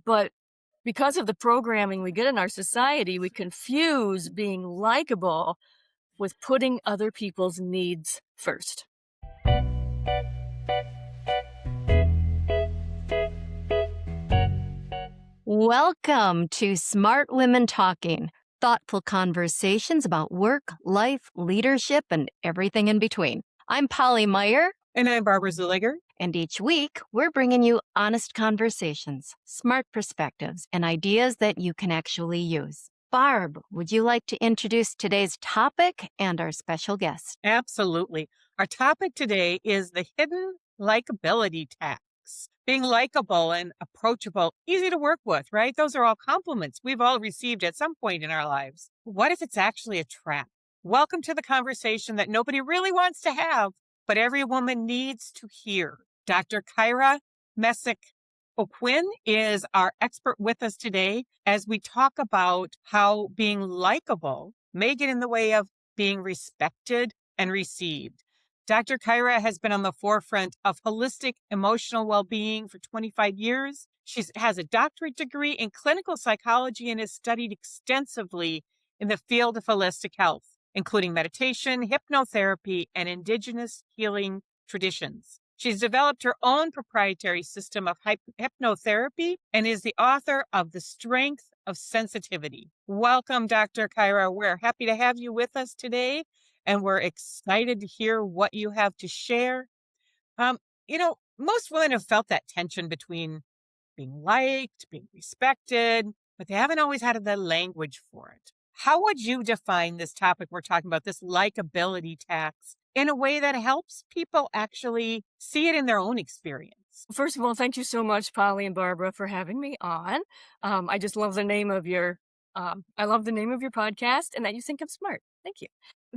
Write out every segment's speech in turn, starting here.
But because of the programming we get in our society, we confuse being likable with putting other people's needs first. Welcome to Smart Women Talking, thoughtful conversations about work, life, leadership, and everything in between. I'm Polly Meyer. And I'm Barbara Zuliger. And each week, we're bringing you honest conversations, smart perspectives, and ideas that you can actually use. Barb, would you like to introduce today's topic and our special guest? Absolutely. Our topic today is the hidden likability tax. Being likable and approachable, easy to work with, right? Those are all compliments we've all received at some point in our lives. What if it's actually a trap? Welcome to the conversation that nobody really wants to have, but every woman needs to hear. Dr. Kyra Messick-O'Quinn is our expert with us today as we talk about how being likable may get in the way of being respected and received. Dr. Kyra has been on the forefront of holistic emotional well-being for 25 years. She has a doctorate degree in clinical psychology and has studied extensively in the field of holistic health, including meditation, hypnotherapy, and indigenous healing traditions. She's developed her own proprietary system of hypnotherapy and is the author of The Strength of Sensitivity. Welcome, Dr. Kyra. We're happy to have you with us today, and we're excited to hear what you have to share. Most women have felt that tension between being liked, being respected, but they haven't always had the language for it. How would you define this topic we're talking about, this likability tax, in a way that helps people actually see it in their own experience? First of all, thank you so much, Polly and Barbara, for having me on. I just love the name of your podcast and that you think I'm smart. Thank you.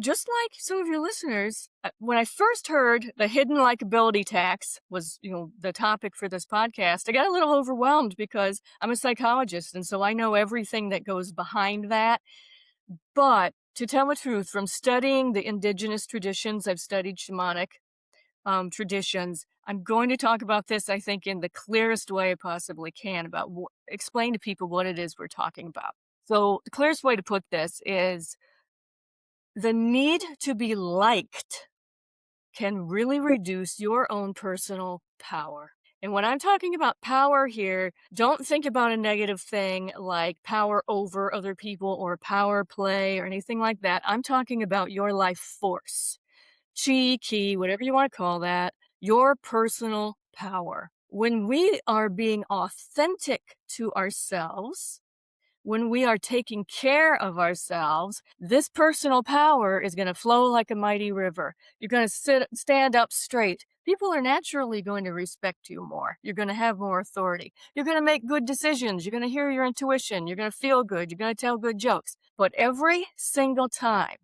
Just like some of your listeners, when I first heard the hidden likability tax was, the topic for this podcast, I got a little overwhelmed because I'm a psychologist, and so I know everything that goes behind that. But to tell the truth, from studying the indigenous traditions, I've studied shamanic traditions. I'm going to talk about this, I think, in the clearest way I possibly can about explain to people what it is we're talking about. So the clearest way to put this is the need to be liked can really reduce your own personal power. And when I'm talking about power here, don't think about a negative thing like power over other people or power play or anything like that. I'm talking about your life force, chi, ki, whatever you want to call that, your personal power. When we are being authentic to ourselves, when we are taking care of ourselves, this personal power is going to flow like a mighty river. You're going to stand up straight. People are naturally going to respect you more. You're going to have more authority. You're going to make good decisions. You're going to hear your intuition. You're going to feel good. You're going to tell good jokes. But every single time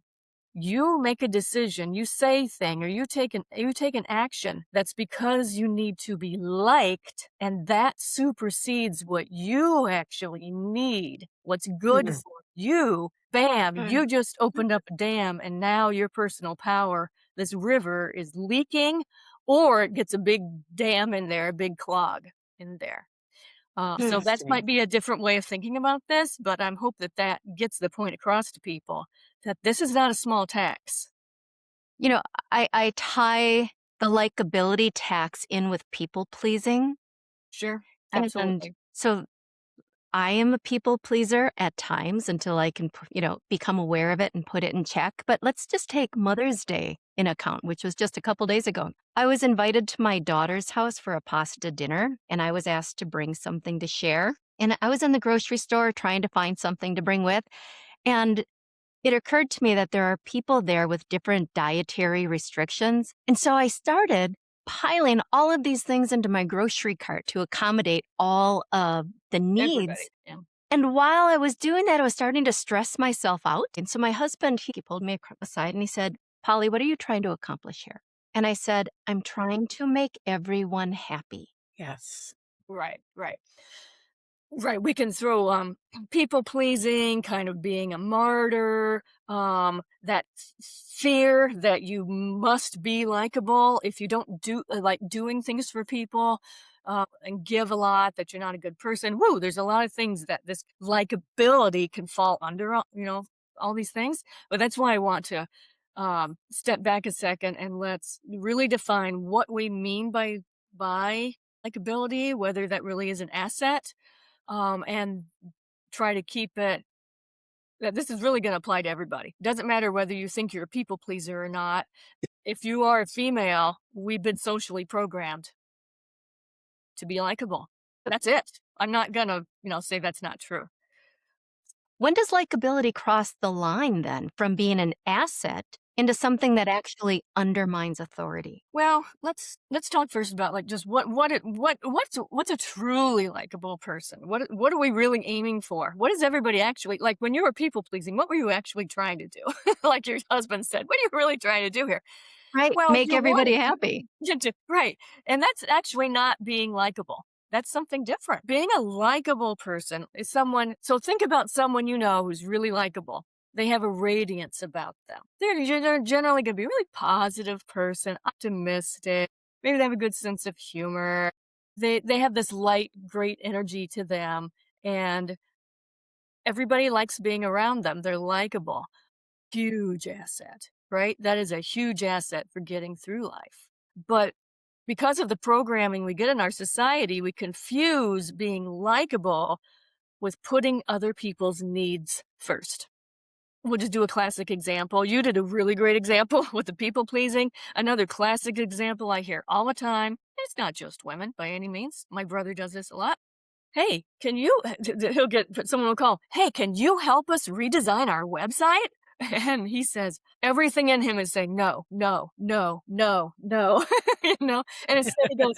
you make a decision, you say a thing, or you take an action that's because you need to be liked, and that supersedes what you actually need, what's good for you. Bam, you just opened up a dam, and now your personal power, this river, is leaking, or it gets a big dam in there, a big clog in there. So that might be a different way of thinking about this, but I hope that gets the point across to people that this is not a small tax. I tie the likability tax in with people pleasing. Sure, And absolutely. so I am a people pleaser at times until I can, become aware of it and put it in check. But let's just take Mother's Day in account, which was just a couple days ago. I was invited to my daughter's house for a pasta dinner, and I was asked to bring something to share. And I was in the grocery store trying to find something to bring with. And it occurred to me that there are people there with different dietary restrictions. And so I started piling all of these things into my grocery cart to accommodate all of the needs. Yeah. And while I was doing that, I was starting to stress myself out. And so my husband, he pulled me aside and he said, "Polly, what are you trying to accomplish here?" And I said, "I'm trying to make everyone happy." Yes. Right. Right. We can throw people pleasing, kind of being a martyr, that fear that you must be likable if you don't do like doing things for people. and give a lot, that you're not a good person. Woo, there's a lot of things that this likability can fall under, all these things. But that's why I want to step back a second and let's really define what we mean by likability, whether that really is an asset, and try to keep it that this is really going to apply to everybody. Doesn't matter whether you think you're a people pleaser or not. If you are a female, we've been socially programmed to be likable. That's it. I'm not gonna, say that's not true. When does likability cross the line then from being an asset into something that actually undermines authority? Well, let's talk first about like just what's a truly likable person? What are we really aiming for? What is everybody actually like when you were people pleasing? What were you actually trying to do? Like your husband said, what are you really trying to do here? Right. Well, Make you want everybody happy. right, and that's actually not being likable. That's something different. Being a likable person is someone so think about someone you know who's really likable. They have a radiance about them. They're generally gonna be a really positive person, optimistic, maybe they have a good sense of humor. They have this light, great energy to them, and everybody likes being around them. They're likable. Huge asset, right? That is a huge asset for getting through life. But because of the programming we get in our society, we confuse being likable with putting other people's needs first. We'll just do a classic example. You did a really great example with the people pleasing. Another classic example I hear all the time. It's not just women by any means. My brother does this a lot. Hey, can you, someone will call, hey, can you help us redesign our website? And he says, everything in him is saying, no, no, no, no, no, and instead he goes,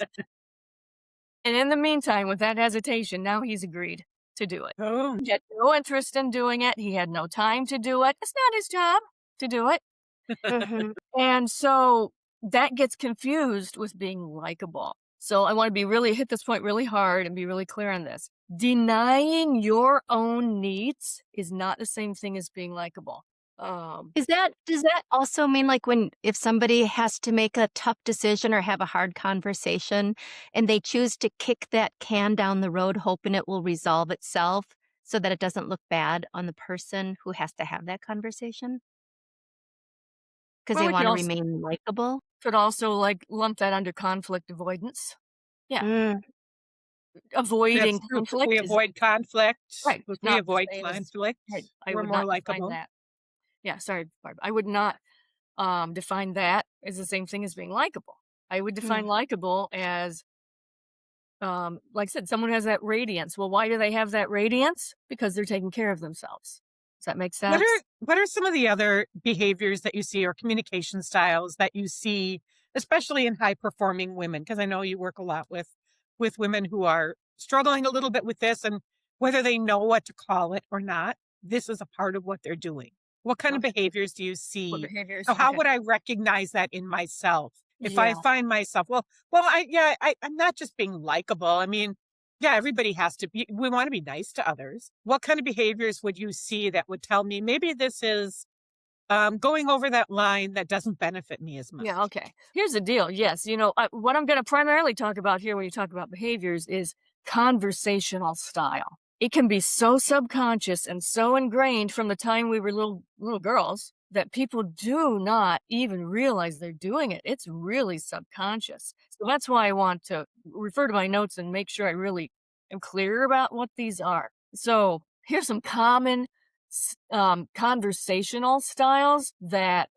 and in the meantime, with that hesitation, now he's agreed to do it. Oh, He had no interest in doing it. He had no time to do it. It's not his job to do it. Mhm. And so that gets confused with being likable. So I want to be really hit this point really hard and be really clear on this. Denying your own needs is not the same thing as being likable. Does that also mean like when if somebody has to make a tough decision or have a hard conversation and they choose to kick that can down the road hoping it will resolve itself so that it doesn't look bad on the person who has to have that conversation because Well, they we want to remain likable? could also like lump that under conflict avoidance. Yeah, Mm. avoiding that's true. We conflict is avoid conflict. right. If we Not the avoid same as conflict, right. I we're would more not define likable. that. Yeah, sorry, Barb. I would not define that as the same thing as being likable. I would define Mm. likable as, like I said, someone who has that radiance. Well, why do they have that radiance? Because they're taking care of themselves. Does that make sense? What are some of the other behaviors that you see or communication styles that you see, especially in high performing women? Because I know you work a lot with women who are struggling a little bit with this and whether they know what to call it or not, this is a part of what they're doing. What kind of Okay. behaviors do you What see? behaviors? So how Okay. would I recognize that in myself? If I Yeah. find myself, I'm not just being likable. I mean, yeah, everybody has to be, we want to be nice to others. What kind of behaviors would you see that would tell me maybe this is going over that line that doesn't benefit me as much? Yeah, okay. Here's the deal. Yes, what I'm going to primarily talk about here when you talk about behaviors is conversational style. It can be so subconscious and so ingrained from the time we were little girls that people do not even realize they're doing it. It's really subconscious. So that's why I want to refer to my notes and make sure I really am clear about what these are. So here's some common conversational styles that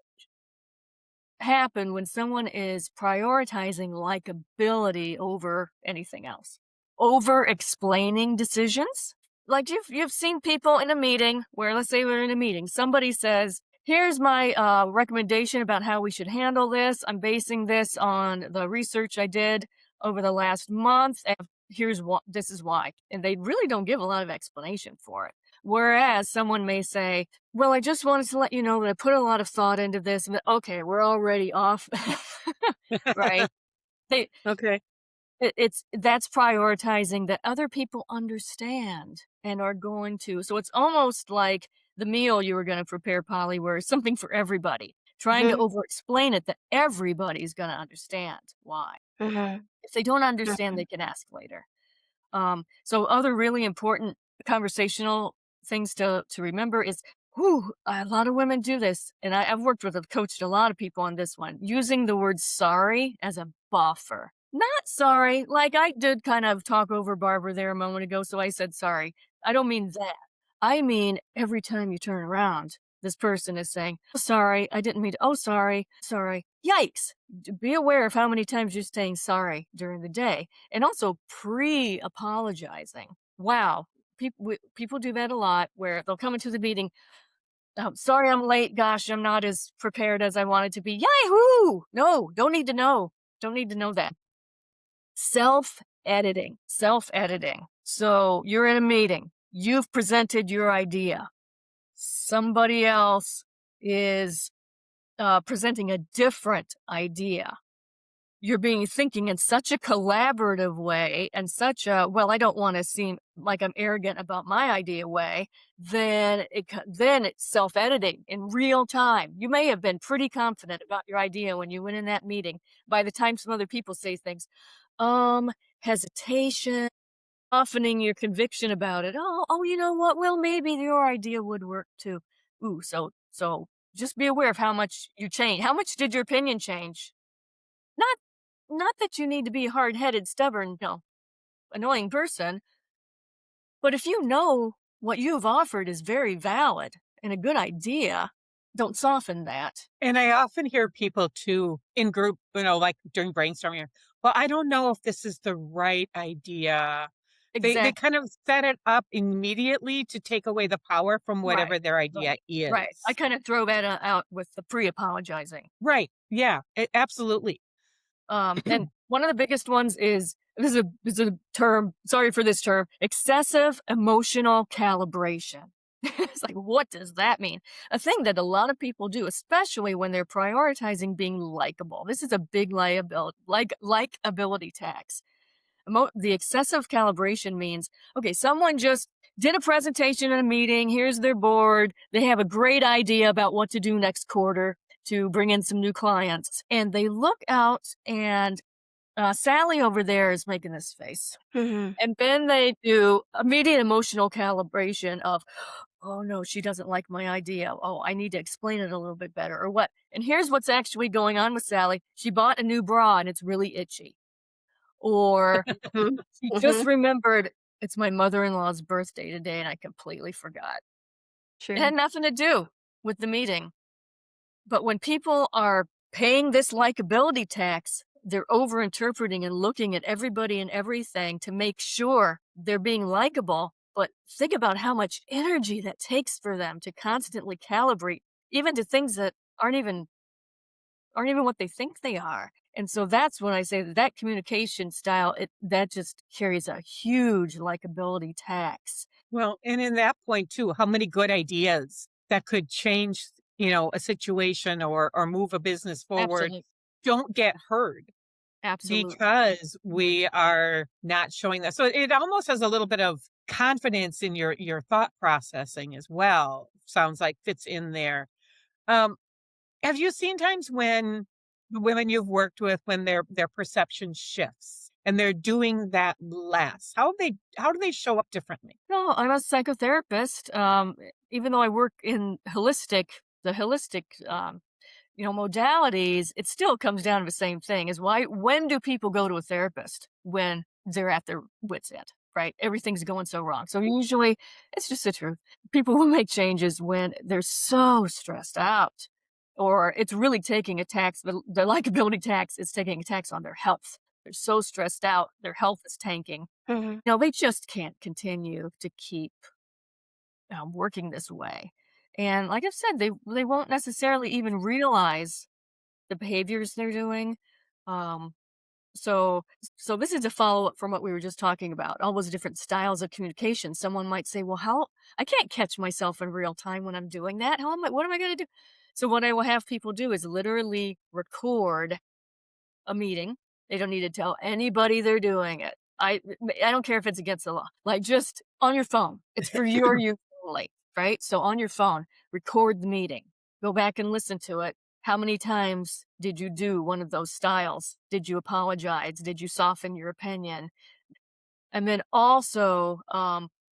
happen when someone is prioritizing likability over anything else. Over explaining decisions. Like you've seen people in a meeting where let's say we're in a meeting, somebody says, here's my recommendation about how we should handle this. I'm basing this on the research I did over the last month. And here's what this is why. And they really don't give a lot of explanation for it. Whereas someone may say, well, I just wanted to let you know that I put a lot of thought into this. And okay, we're already off. Right. They, Okay. it's that's prioritizing that other people understand and are going to. So it's almost like the meal you were going to prepare, Polly, where it's something for everybody, trying to Mhm. over explain it that everybody's going to understand why. Mhm. If they don't understand, Mhm. they can ask later. So other really important conversational things to remember is, a lot of women do this, and I've worked with, I've coached a lot of people on this one, using the word sorry as a buffer. Not sorry, like I did kind of talk over Barbara there a moment ago, so I said sorry. I don't mean that. I mean, every time you turn around, this person is saying, "Oh, sorry, I didn't mean to. Oh, sorry, sorry." Yikes. Be aware of how many times you're saying sorry during the day, and also pre-apologizing. Wow. People do that a lot where they'll come into the meeting, "Sorry I'm late. Gosh, I'm not as prepared as I wanted to be." Yahoo! No, don't need to know. Don't need to know that. Self-editing. Self-editing. So you're in a meeting. You've presented your idea. Somebody else is presenting a different idea. You're being thinking in such a collaborative way and such a, well, I don't want to seem like I'm arrogant about my idea way, then it's self-editing in real time. You may have been pretty confident about your idea when you went in that meeting. By the time some other people say things, um, hesitation, softening your conviction about it. Oh, you know what? Well, maybe your idea would work too. Ooh, so just be aware of how much you change. How much did your opinion change? Not not that you need to be a hard-headed, stubborn, annoying person, but if you know what you've offered is very valid and a good idea, don't soften that. And I often hear people too in group, like during brainstorming, well, I don't know if this is the right idea. They Exactly. kind of set it up immediately to take away the power from Right. whatever their Right. idea Right. I is. kind of throw that out with the pre-apologizing. Right. Yeah, absolutely. And one of the biggest ones is, this is a term, sorry for this term, excessive emotional calibration. It's like, what does that mean? A thing that a lot of people do, especially when they're prioritizing being likable. This is a big liability, likability tax. The excessive calibration means, okay, someone just did a presentation in a meeting. Here's their board. They have a great idea about what to do next quarter to bring in some new clients. And they look out, and Sally over there is making this face. Mhm. And then they do immediate emotional calibration of, oh no, she doesn't like my idea. Oh, I need to explain it a little bit better, or what. And here's what's actually going on with Sally. She bought a new bra and it's really itchy. Or Mhm. she just Mhm. remembered, it's my mother-in-law's birthday today and I completely forgot. It True. had nothing to do with the meeting. But when people are paying this likability tax, they're overinterpreting and looking at everybody and everything to make sure they're being likable. But think about how much energy that takes for them to constantly calibrate, even to things that aren't even what they think they are. And so that's when I say that communication style, that just carries a huge likability tax. Well, and in that point too, how many good ideas that could change, a situation or move a business forward Absolutely. don't get heard Absolutely. because we are not showing that. So it almost has a little bit of confidence in your thought processing as well. Sounds like fits in there. Um, have you seen times when the women you've worked with, when their perception shifts and they're doing that less? How do they show up differently? No, I'm a psychotherapist. Even though I work in the holistic, modalities, it still comes down to the same thing: is when do people go to a therapist? When they're at their wits' end, right? Everything's going so wrong. So usually, it's just the truth. People will make changes when they're so stressed out, or it's really taking a tax. The likability tax is taking a tax on their health. They're so stressed out, their health is tanking. Mhm. No, they just can't continue to keep working this way. And like I've said, they won't necessarily even realize the behaviors they're doing. Um, so so this is a follow up from what we were just talking about. All those different styles of communication. Someone might say, "Well, how I can't catch myself in real time when I'm doing that. How am I? What am I going to do?" So what I will have people do is literally record a meeting. They don't need to tell anybody they're doing it. I don't care if it's against the law. Like, just on your phone. It's for your use only, right? So on your phone, record the meeting. Go back and listen to it. How many times did you do one of those styles? Did you apologize? Did you soften your opinion? And then also,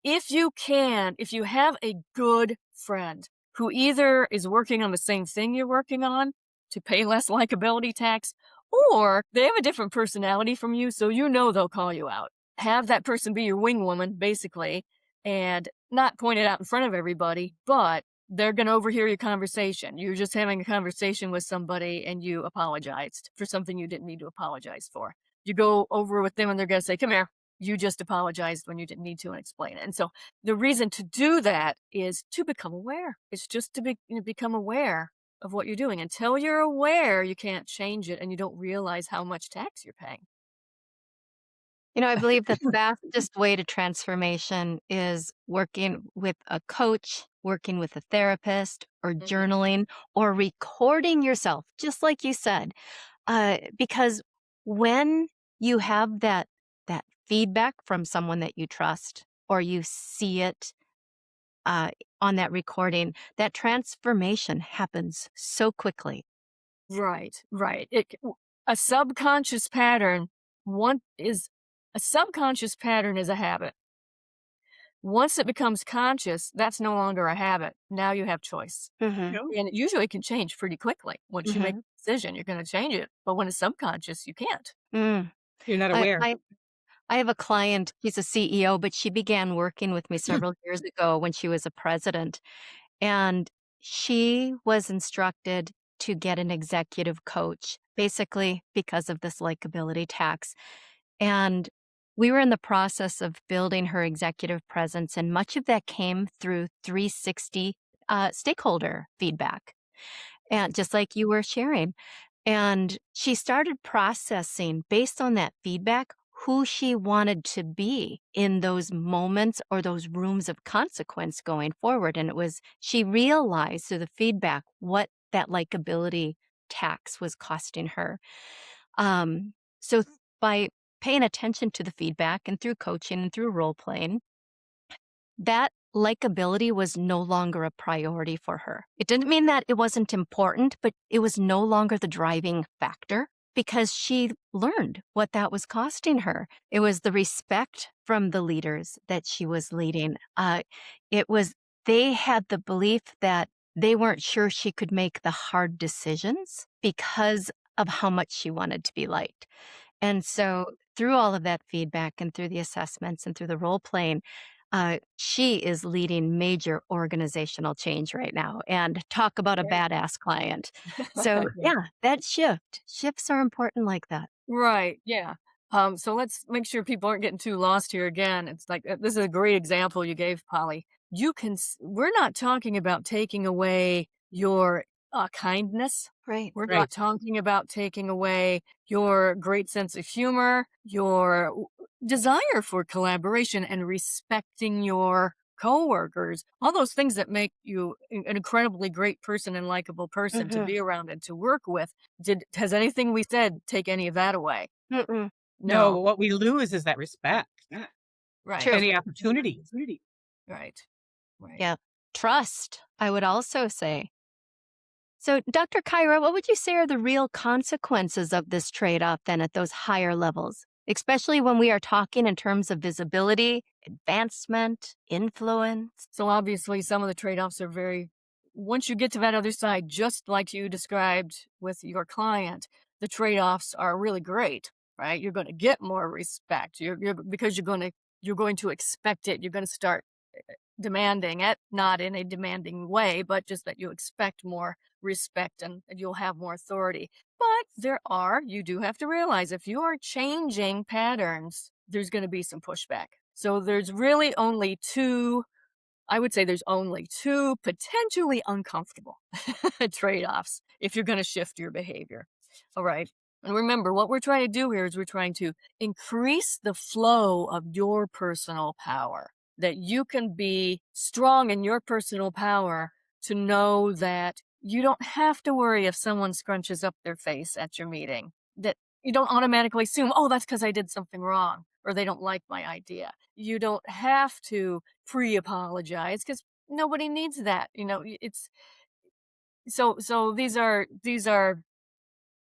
if you have a good friend who either is working on the same thing you're working on to pay less likability tax, or they have a different personality from you, so you know they'll call you out. Have that person be your wing woman, basically, and not point it out in front of everybody, but they're going to overhear your conversation. You're just having a conversation with somebody and you apologized for something you didn't need to apologize for. You go over with them and they're going to say, come here, you just apologized when you didn't need to and explain it. And so the reason to do that is to become aware. It's just to become aware of what you're doing. Until you're aware, you can't change it and you don't realize how much tax you're paying. I believe the fastest way to transformation is working with a coach, working with a therapist, or Mhm. journaling, or recording yourself, just like you said. Because when you have that feedback from someone that you trust, or you see it uh, on that recording, that transformation happens so quickly. Right, right. A subconscious pattern, one is a subconscious pattern is a habit. Once it becomes conscious, that's no longer a habit. Now you have choice. Hmm. And it usually can change pretty quickly. Once you make Hmm. a decision, you're going to change it. But when it's subconscious, you can't. Mm. You're not I, aware. I I have a client, she's a CEO, but she began working with me several years ago when she was a president. And she was instructed to get an executive coach, basically because of this likability tax. And we were in the process of building her executive presence, and much of that came through 360 stakeholder feedback. And just like you were sharing. And she started processing based on that feedback who she wanted to be in those moments or those rooms of consequence going forward. And she realized through the feedback what that likability tax was costing her. By paying attention to the feedback and through coaching and through role playing, that likability was no longer a priority for her. It didn't mean that it wasn't important, but it was no longer the driving factor because she learned what that was costing her. It was the respect from the leaders that she was leading. It was, they had the belief that they weren't sure she could make the hard decisions because of how much she wanted to be liked. And so, through all of that feedback and through the assessments and through the role playing, she is leading major organizational change right now. And talk about a Great. badass client. So, yeah, that shifts are important like that. Right, yeah. So let's make sure people aren't getting too lost here again. It's like this is a great example you gave, Polly. We're not talking about taking away your kindness. Right. We're Right. not talking about taking away your great sense of humor, your desire for collaboration and respecting your coworkers, all those things that make you an incredibly great person and likable person to Hmm. be around and to work with. Has anything we said take any of that away? Mm-mm. No, No. what we lose is that respect, Right. True. any opportunity. Right. Right. Yeah. Trust, I would also say. So, Dr. Kyra, what would you say are the real consequences of this trade off then at those higher levels, especially when we are talking in terms of visibility, advancement, influence? So obviously some of the trade-offs are very once you get to that other side, just like you described with your client, the trade-offs are really great, right? You're going to get more respect. You're because you're going to expect it. You're going to start demanding it, not in a demanding way, but just that you expect more respect and you'll have more authority. But you do have to realize if you are changing patterns, there's going to be some pushback. So there's really only two, I would say there's only two potentially uncomfortable trade offs if you're going to shift your behavior. All right. And remember, what we're trying to do here is we're trying to increase the flow of your personal power, that you can be strong in your personal power to know that you don't have to worry if someone scrunches up their face at your meeting, that you don't automatically assume, oh, that's because I did something wrong or they don't like my idea. You don't have to pre apologize because nobody needs that. It's So these are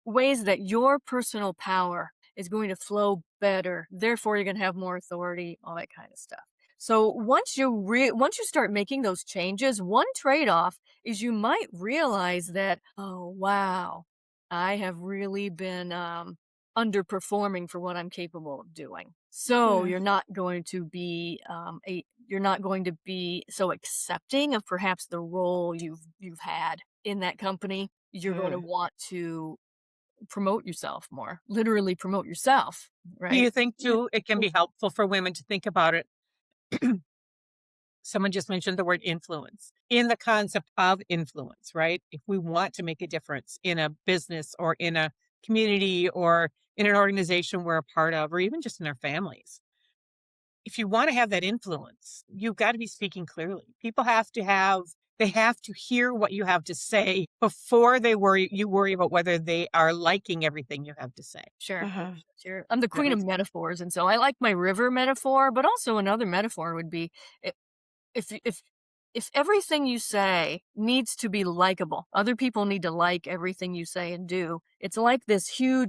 ways that your personal power is going to flow better. Therefore, you're going to have more authority, all that kind of stuff. So once you start making those changes, one trade-off is you might realize that, oh wow, I have really been underperforming for what I'm capable of doing. So Mm, you're not going to be so accepting of perhaps the role you've had in that company. You're going to mm. want to promote yourself more, literally promote yourself, Do right? you think Yeah. too it can be helpful for women to think about it? Someone just mentioned the word influence in the concept of influence, right? If we want to make a difference in a business or in a community or in an organization we're a part of, or even just in our families, if you want to have that influence, you've got to be speaking clearly. People they have to hear what you have to say before you worry about whether they are liking everything you have to say. Sure. Uh-huh. Sure. I'm the That queen of makes sense. metaphors, and so I like my river metaphor, but also another metaphor would be i- if y- if everything you say needs to be likable, other people need to like everything you say and do. It's like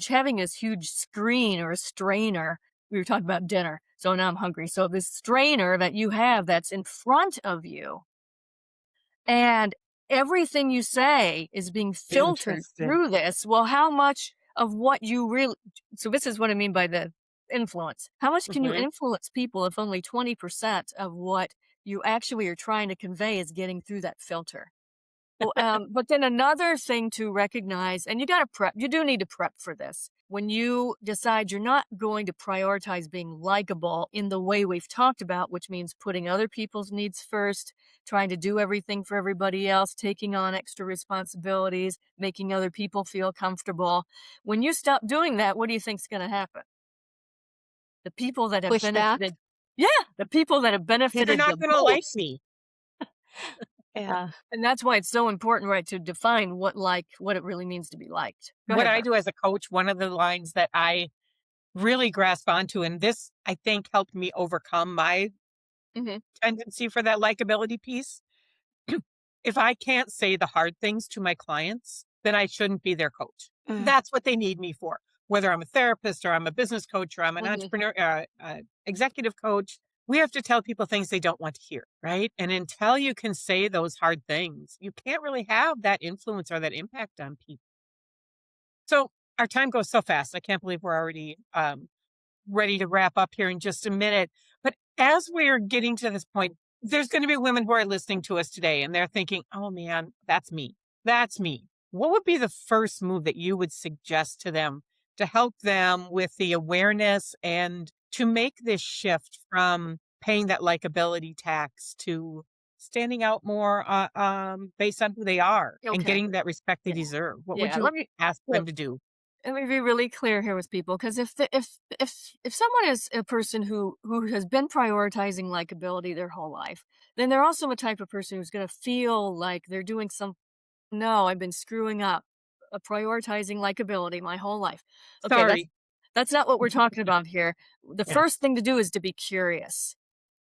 having this huge screen or a strainer. We were talking about dinner, so now I'm hungry. So this strainer that you have that's in front of you, and everything you say is being filtered Interesting. through this. Well, how much of what you really so this is what I mean by the influence. How much can you Hmm. influence people if only 20% of what you actually are trying to convey is getting through that filter? Well, but then another thing to recognize, and you do need to prep for this. When you decide you're not going to prioritize being likable in the way we've talked about, which means putting other people's needs first, trying to do everything for everybody else, taking on extra responsibilities, making other people feel comfortable. When you stop doing that, what do you think's going to happen? The people that have Pushback? benefited, yeah, the people that have They're benefited the not going to like most. me. Yeah. And that's why it's so important, right, to define what it really means to be liked. Go What ahead, I Barb. do as a coach, one of the lines that I really grasp onto, and this I think helped me overcome my Mhm. tendency for that likability piece. If I can't say the hard things to my clients, then I shouldn't be their coach. That's what they need me for. Whether I'm a therapist or I'm a business coach or I'm an Mhm. entrepreneur, executive coach, we have to tell people things they don't want to hear, right? And until you can say those hard things, you can't really have that influence or that impact on people. So our time goes so fast. I can't believe we're already ready to wrap up here in just a minute. But as we're getting to this point, there's going to be women who are listening to us today and they're thinking, oh man, that's me. That's me. What would be the first move that you would suggest to them to help them with the awareness and to make this shift from paying that likability tax to standing out more based on who they are and Okay. getting that respect they Yeah. deserve? What would Yeah. you ask Well, them to do? let me be really clear here with people, because if someone is a person who has been prioritizing likability their whole life, then they're also a type of person who's going to feel like they're doing some. No, I've been screwing up, prioritizing likability my whole life. Okay, Sorry. that's not what we're talking about here. The Yeah. first thing to do is to be curious.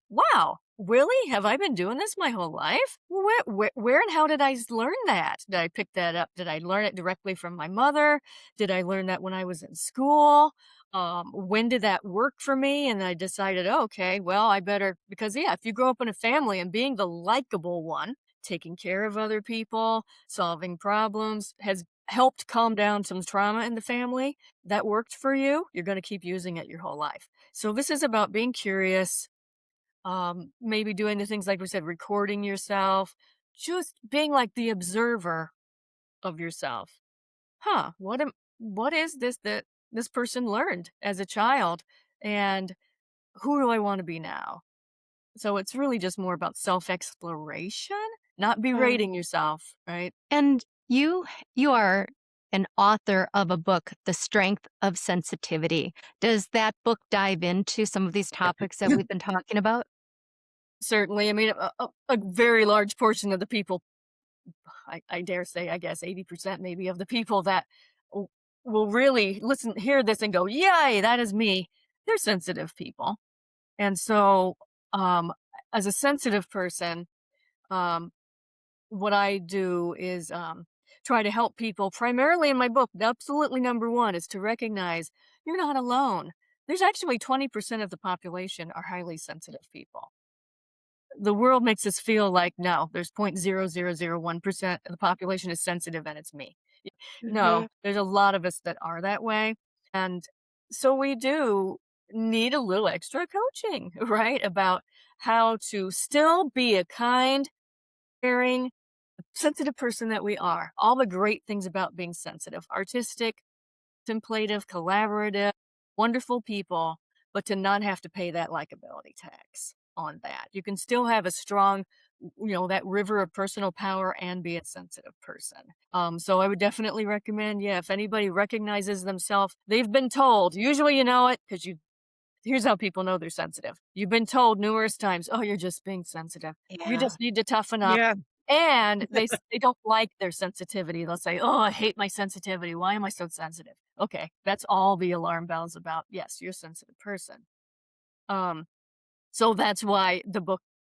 Wow, really? Have I been doing this my whole life? Where and how did learn that? Did I pick that up? Did I learn it directly from my mother? Did I learn that when I was in school? When did that work for me? And I decided, oh, okay, well, I better, because yeah, if you grow up in a family and being the likable one, taking care of other people, solving problems, has helped calm down some trauma in the family, that worked for you, you're going to keep using it your whole life. So this is about being curious, maybe doing the things like we said, recording yourself, just being like the observer of yourself. Huh, what is this that this person learned as a child, and who do I want to be now? So it's really just more about self-exploration, not berating yourself, right? And you are an author of a book, The Strength of Sensitivity. Does that book dive into some of these topics that we've been talking about? Certainly. I mean, a very large portion of the people, I dare say, I guess 80% maybe of the people that w- will really hear this and go, yay, that is me. They're sensitive people. And so, um, as a sensitive person, um, what I do is, try to help people primarily in my book. Absolutely number one is to recognize you're not alone. There's actually 20% of the population are highly sensitive people. The world makes us feel like, no, there's 0.0001% of the population is sensitive and it's me. No, Mhm. there's a lot of us that are that way. And so we do need a little extra coaching, right? About how to still be a kind, caring, sensitive person that we are. All the great things about being sensitive, artistic, contemplative, collaborative, wonderful people, but to not have to pay that likability tax on that. You can still have a strong, that river of personal power and be a sensitive person. So I would definitely recommend, yeah, if anybody recognizes themselves, they've been told, usually you know it because here's how people know they're sensitive. You've been told numerous times, "Oh, you're just being sensitive. You Yeah. just need to toughen up." Yeah. And they don't like their sensitivity. They'll say, "Oh, I hate my sensitivity. Why am I so sensitive?" Okay, that's all the alarm bells about, yes, you're a sensitive person. Um, so that's why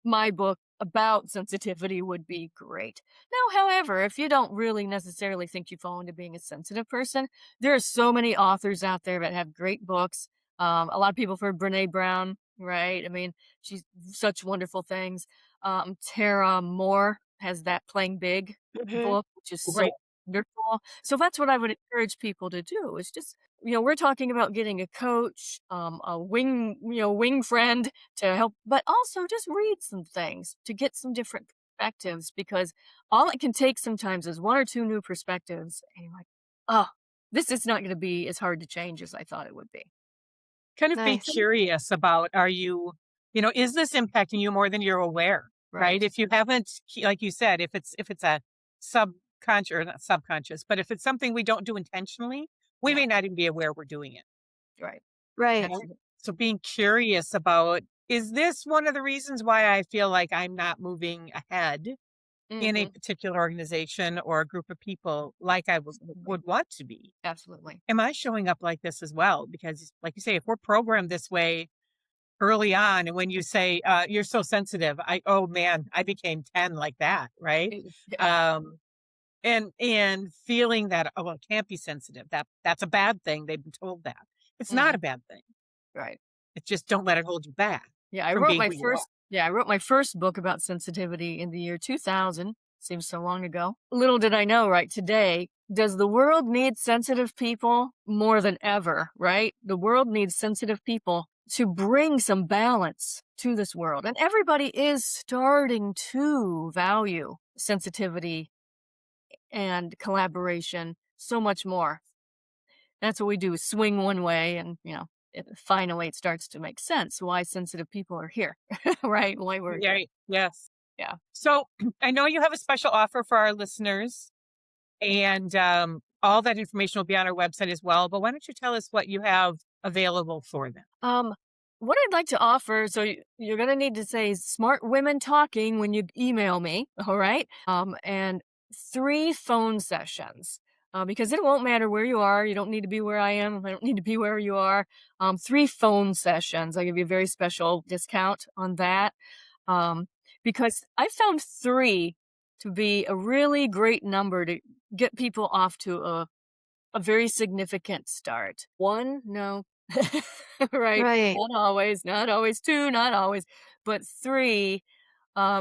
my book about sensitivity would be great. Now, however, if you don't really necessarily think you fall into being a sensitive person, there are so many authors out there that have great books. A lot of people have heard Brene Brown, right? I mean, she's such wonderful things. Tara Moore has that Playing Big Mhm. book, which is so Right. wonderful. So that's what I would encourage people to do is just, we're talking about getting a coach, a wing friend to help, but also just read some things to get some different perspectives because all it can take sometimes is one or two new perspectives. And you're like, oh, this is not going to be as hard to change as I thought it would be. Kind of be Nice. curious about, is this impacting you more than you're aware, right? Right. If you haven't, like you said, if it's a subconscious or not subconscious, but if it's something we don't do intentionally, we Yeah. may not even be aware we're doing it. Right. Right. Right? Absolutely. So being curious about, is this one of the reasons why I feel like I'm not moving ahead in a Hmm. particular organization or a group of people like I would Absolutely. would want to be? Absolutely. Am I showing up like this as well? Because, like you say, if we're programmed this way early on, and when you say you're so sensitive, oh man, I became 10 like that, right? Yeah. Um, and feeling that, oh, well, I can't be sensitive. That's a bad thing. They've been told that. It's not Hmm. a bad thing. Right. It's just don't let it hold you back Yeah, from being who you are. I wrote my first book about sensitivity in the year 2000. Seems so long ago. Little did I know, right? Today, does the world need sensitive people more than ever, right? The world needs sensitive people to bring some balance to this world. And everybody is starting to value sensitivity and collaboration so much more. That's what we do, swing one way and, finally it starts to make sense why sensitive people are here, right? Why we're here. Right. Yes. Yeah. So I know you have a special offer for our listeners, and all that information will be on our website as well. But why don't you tell us what you have available for them? Um, what I'd like to offer, so you're going to need to say smart women talking when you email me. All right. And 3 phone sessions. Because it won't matter where you are. You don't need to be where I am. I don't need to be where you are. 3 phone sessions. I'll give you a very special discount on that. Um, because I found 3 to be a really great number to get people off to a very significant start. 1, no. Right. Right. Not always 2, not always, but 3,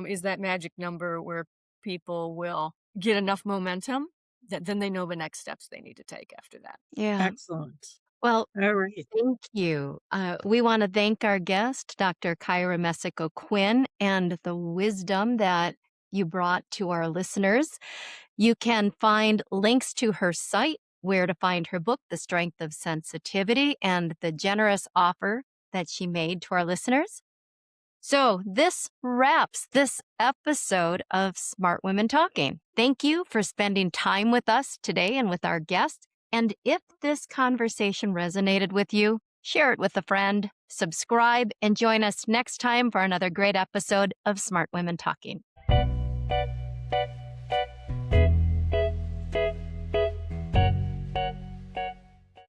is that magic number where people will get enough momentum that then they know the next steps they need to take after that. Yeah. Excellent. Well, All right. thank you. We want to thank our guest, Dr. Kyra Messick-O'Quinn, and the wisdom that you brought to our listeners. You can find links to her site, where to find her book, The Strength of Sensitivity, and the generous offer that she made to our listeners. So, this wraps this episode of Smart Women Talking. Thank you for spending time with us today and with our guests. And if this conversation resonated with you, share it with a friend, subscribe, and join us next time for another great episode of Smart Women Talking.